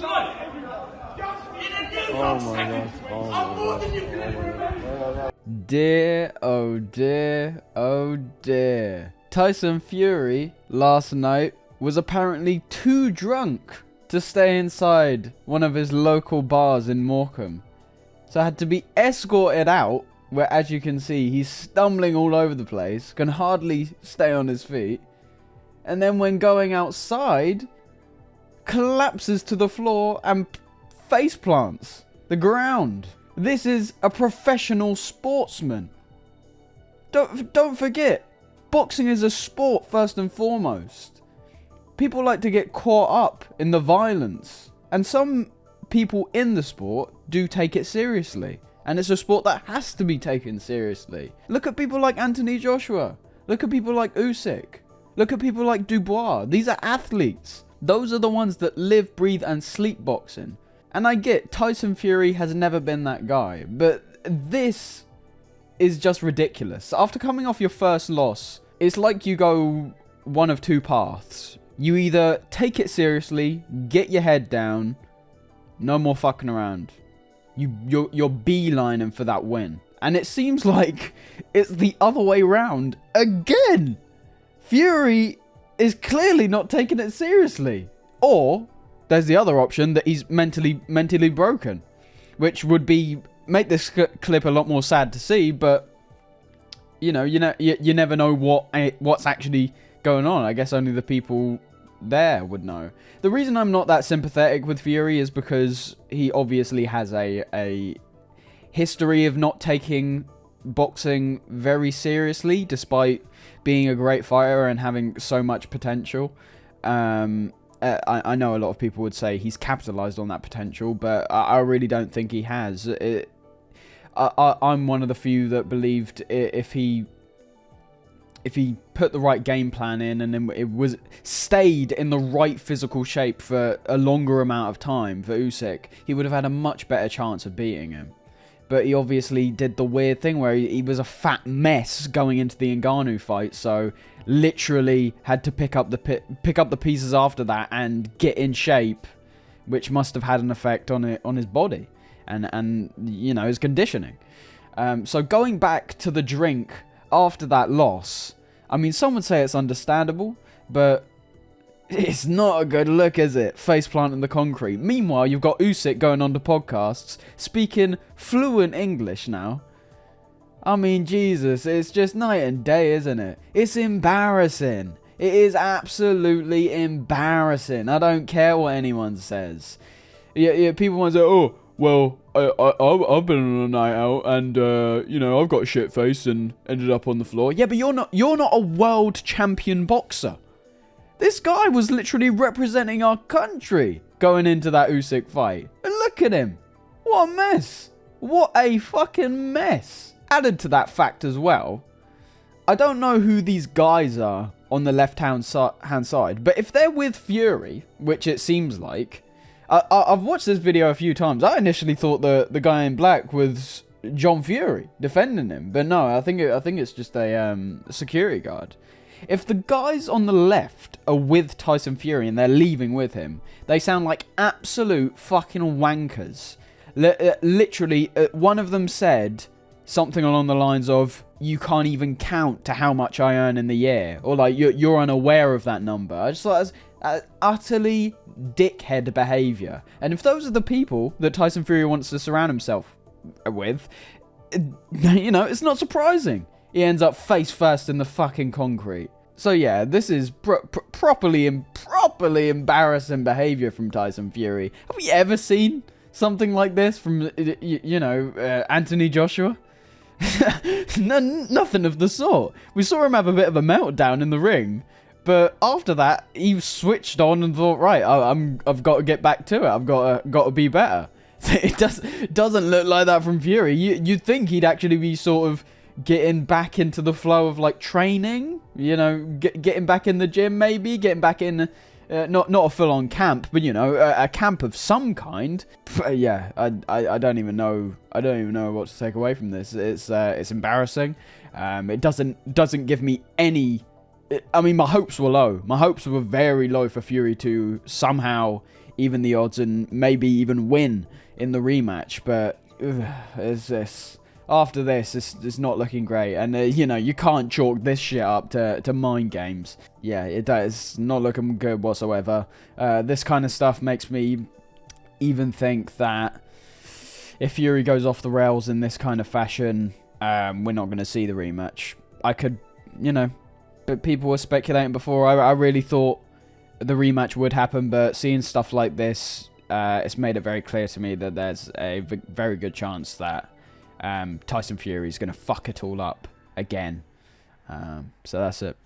Oh my gosh. Oh my gosh. Dear, oh dear, oh dear. Tyson Fury last night was apparently too drunk to stay inside one of his local bars in Morecambe. So had to be escorted out, where as you can see, he's stumbling all over the place, can hardly stay on his feet. And then when going outside, collapses to the floor and face plants the ground. This is a professional sportsman. Don't forget, boxing is a sport first and foremost. People like to get caught up in the violence. And some people in the sport do take it seriously. And it's a sport that has to be taken seriously. Look at people like Anthony Joshua. Look at people like Usyk. Look at people like Dubois. These are athletes. Those are the ones that live, breathe, and sleep boxing. And I get Tyson Fury has never been that guy. But this is just ridiculous. After coming off your first loss, it's like you go one of two paths. You either take it seriously, get your head down, no more fucking around. You're beelining for that win. And it seems like it's the other way round again. Fury is clearly not taking it seriously. Or there's the other option that he's mentally broken, which would make this clip a lot more sad to see. But you never know what's actually going on. I guess only the people there would know. The reason I'm not that sympathetic with Fury is because he obviously has a history of not taking boxing very seriously, despite being a great fighter and having so much potential. I know a lot of people would say he's capitalized on that potential, but I really don't think he has. I'm one of the few that believed if he put the right game plan in and then it was stayed in the right physical shape for a longer amount of time for Usyk, he would have had a much better chance of beating him. But he obviously did the weird thing where he was a fat mess going into the Ngannou fight, so literally had to pick up the pieces after that and get in shape, which must have had an effect on his body and his conditioning. So going back to the drink after that loss, I mean, some would say it's understandable, but it's not a good look, is it? Faceplant in the concrete. Meanwhile, you've got Usyk going on to podcasts, speaking fluent English now. I mean, Jesus, it's just night and day, isn't it? It's embarrassing. It is absolutely embarrassing. I don't care what anyone says. Yeah, people want to say, oh, well, I've been on a night out and, I've got a shit face and ended up on the floor. Yeah, but you're not a world champion boxer. This guy was literally representing our country going into that Usyk fight. And look at him. What a mess. What a fucking mess. Added to that fact as well, I don't know who these guys are on the left-hand side, but if they're with Fury, which it seems like, I've watched this video a few times. I initially thought the guy in black was John Fury defending him, but no, I think it's just a security guard. If the guys on the left are with Tyson Fury and they're leaving with him, they sound like absolute fucking wankers. Literally, one of them said something along the lines of, you can't even count to how much I earn in the year. Or like, you're unaware of that number. I just thought that's utterly dickhead behaviour. And if those are the people that Tyson Fury wants to surround himself with, it's not surprising he ends up face first in the fucking concrete. So yeah, this is properly embarrassing behaviour from Tyson Fury. Have we ever seen something like this from, Anthony Joshua? Nothing of the sort. We saw him have a bit of a meltdown in the ring, but after that, he switched on and thought, right, I've got to get back to it. I've got to be better. It doesn't look like that from Fury. You'd think he'd actually be sort of getting back into the flow of like training, getting back in the gym, maybe getting back in, not a full-on camp, but a camp of some kind. But yeah, I don't even know what to take away from this. It's embarrassing. It doesn't give me any. I mean, my hopes were low. My hopes were very low for Fury to somehow even the odds and maybe even win in the rematch. But after this, it's not looking great. And, you know, you can't chalk this shit up to mind games. Yeah, it's not looking good whatsoever. This kind of stuff makes me even think that if Fury goes off the rails in this kind of fashion, we're not going to see the rematch. I could, you know, but people were speculating before. I really thought the rematch would happen, but seeing stuff like this, it's made it very clear to me that there's a very good chance that Tyson Fury is going to fuck it all up again. So that's it.